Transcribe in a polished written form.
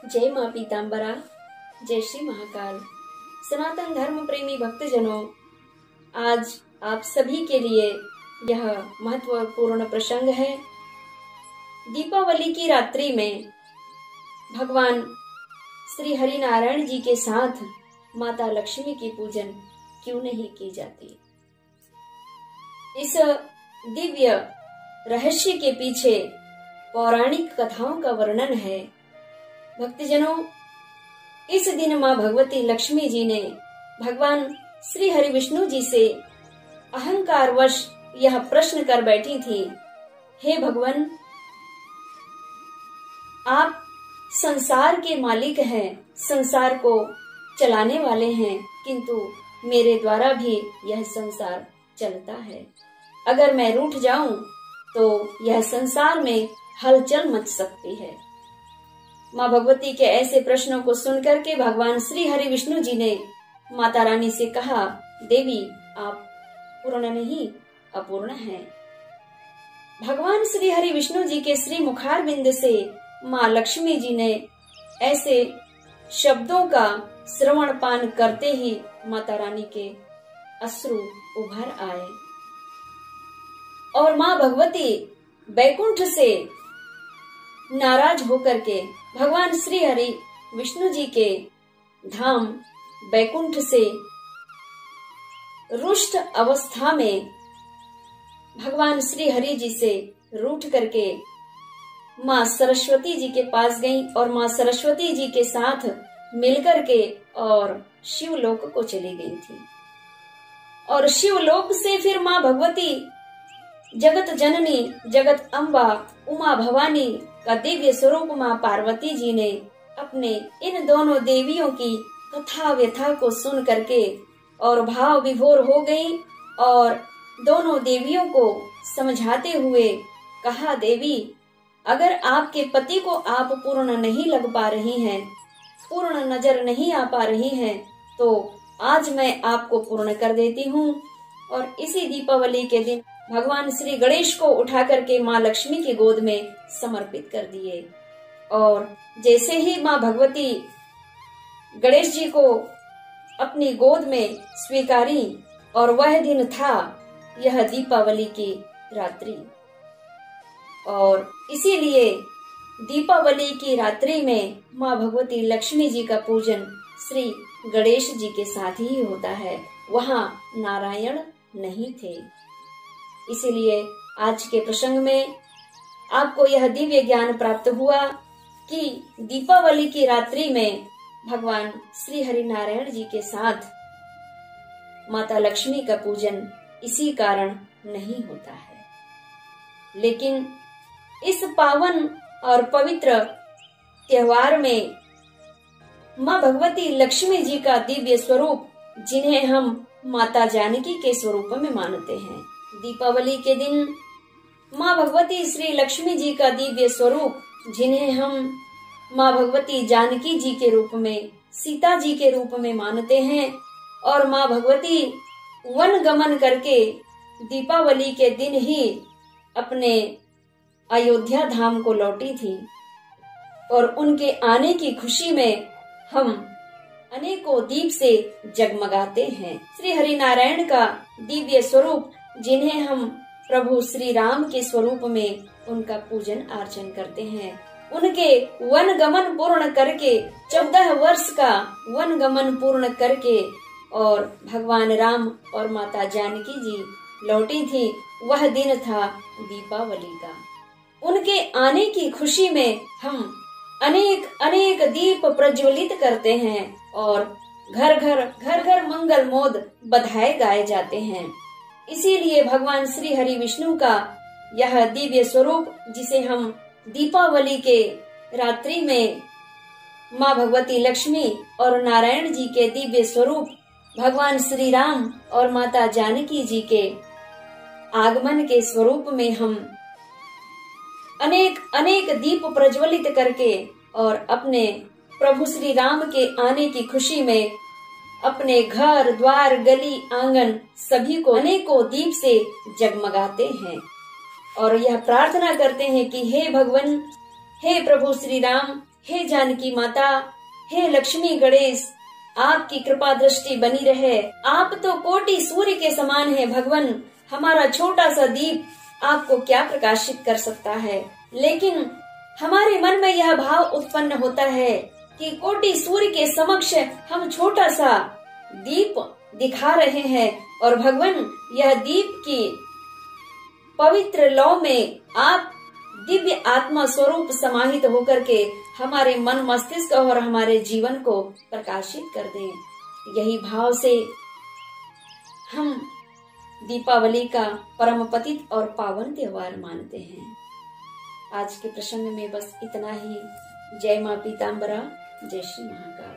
जय माँ पीताम्बरा, जय श्री महाकाल। सनातन धर्म प्रेमी भक्तजनों, आज आप सभी के लिए यह महत्वपूर्ण प्रसंग है। दीपावली की रात्रि में भगवान श्री हरि नारायण जी के साथ माता लक्ष्मी की पूजन क्यों नहीं की जाती। इस दिव्य रहस्य के पीछे पौराणिक कथाओं का वर्णन है। भक्तजनों, इस दिन माँ भगवती लक्ष्मी जी ने भगवान श्री हरि विष्णु जी से अहंकारवश यह प्रश्न कर बैठी थी, हे भगवान, आप संसार के मालिक हैं, संसार को चलाने वाले हैं, किंतु मेरे द्वारा भी यह संसार चलता है। अगर मैं रूठ जाऊं तो यह संसार में हलचल मच सकती है। माँ भगवती के ऐसे प्रश्नों को सुनकर के भगवान श्री हरि विष्णु जी ने माता रानी से कहा, देवी, आप पूर्ण नहीं अपूर्ण हैं। भगवान श्री हरि विष्णु जी के श्री मुखारबिंद से माँ लक्ष्मी जी ने ऐसे शब्दों का श्रवण पान करते ही माता रानी के अश्रु उभर आए और माँ भगवती बैकुंठ से नाराज होकर के भगवान श्री हरि विष्णु जी के धाम बैकुंठ से रुष्ट अवस्था में भगवान श्री हरि जी से रूठ करके माँ सरस्वती जी के पास गईं और माँ सरस्वती जी के साथ मिलकर के और शिवलोक को चली गई थी। और शिवलोक से फिर माँ भगवती जगत जननी, जगत अम्बा, उमा भवानी का दिव्य स्वरूप माँ पार्वती जी ने अपने इन दोनों देवियों की कथा व्यथा को सुन करके और भाव विभोर हो गई और दोनों देवियों को समझाते हुए कहा, देवी, अगर आपके पति को आप पूर्ण नहीं लग पा रही हैं, पूर्ण नजर नहीं आ पा रही हैं, तो आज मैं आपको पूर्ण कर देती हूँ। और इसी दीपावली के दिन भगवान श्री गणेश को उठा करके माँ लक्ष्मी की गोद में समर्पित कर दिए। और जैसे ही माँ भगवती गणेश जी को अपनी गोद में स्वीकारी और वह दिन था यह दीपावली की रात्रि। और इसीलिए दीपावली की रात्रि में माँ भगवती लक्ष्मी जी का पूजन श्री गणेश जी के साथ ही होता है, वहाँ नारायण नहीं थे। इसीलिए आज के प्रसंग में आपको यह दिव्य ज्ञान प्राप्त हुआ कि दीपावली की रात्रि में भगवान श्री हरि नारायण जी के साथ माता लक्ष्मी का पूजन इसी कारण नहीं होता है। लेकिन इस पावन और पवित्र त्योहार में माँ भगवती लक्ष्मी जी का दिव्य स्वरूप, जिन्हें हम माता जानकी के स्वरूप में मानते हैं, दीपावली के दिन माँ भगवती श्री लक्ष्मी जी का दिव्य स्वरूप, जिन्हें हम माँ भगवती जानकी जी के रूप में, सीता जी के रूप में मानते हैं, और माँ भगवती वन गमन करके दीपावली के दिन ही अपने अयोध्या धाम को लौटी थी। और उनके आने की खुशी में हम अनेकों दीप से जगमगाते हैं। श्री हरि नारायण का दिव्य स्वरूप, जिन्हें हम प्रभु श्री राम के स्वरूप में उनका पूजन अर्चन करते हैं, उनके वन गमन पूर्ण करके 14 वर्ष का वन गमन पूर्ण करके और भगवान राम और माता जानकी जी लौटी थी, वह दिन था दीपावली का। उनके आने की खुशी में हम अनेक दीप प्रज्वलित करते हैं और घर घर मंगल मोद बधाई गाए जाते हैं। इसीलिए भगवान श्री हरि विष्णु का यह दिव्य स्वरूप, जिसे हम दीपावली के रात्रि में माँ भगवती लक्ष्मी और नारायण जी के दिव्य स्वरूप भगवान श्री राम और माता जानकी जी के आगमन के स्वरूप में हम अनेक दीप प्रज्वलित करके और अपने प्रभु श्री राम के आने की खुशी में अपने घर द्वार गली आंगन सभी को अनेकों दीप से जगमगाते हैं और यह प्रार्थना करते हैं कि हे भगवान, हे प्रभु श्री राम, हे जानकी माता, हे लक्ष्मी गणेश, आपकी कृपा दृष्टि बनी रहे। आप तो कोटि सूर्य के समान है भगवान। हमारा छोटा सा दीप आपको क्या प्रकाशित कर सकता है, लेकिन हमारे मन में यह भाव उत्पन्न होता है कि कोटि सूर्य के समक्ष हम छोटा सा दीप दिखा रहे हैं, और भगवान यह दीप की पवित्र लौ में आप दिव्य आत्मा स्वरूप समाहित होकर के हमारे मन मस्तिष्क और हमारे जीवन को प्रकाशित कर दें। यही भाव से हम दीपावली का परम पतित और पावन त्योहार मानते हैं। आज के प्रसंग में बस इतना ही। जय मां पीताम्बरा, जय श्री महाकाल।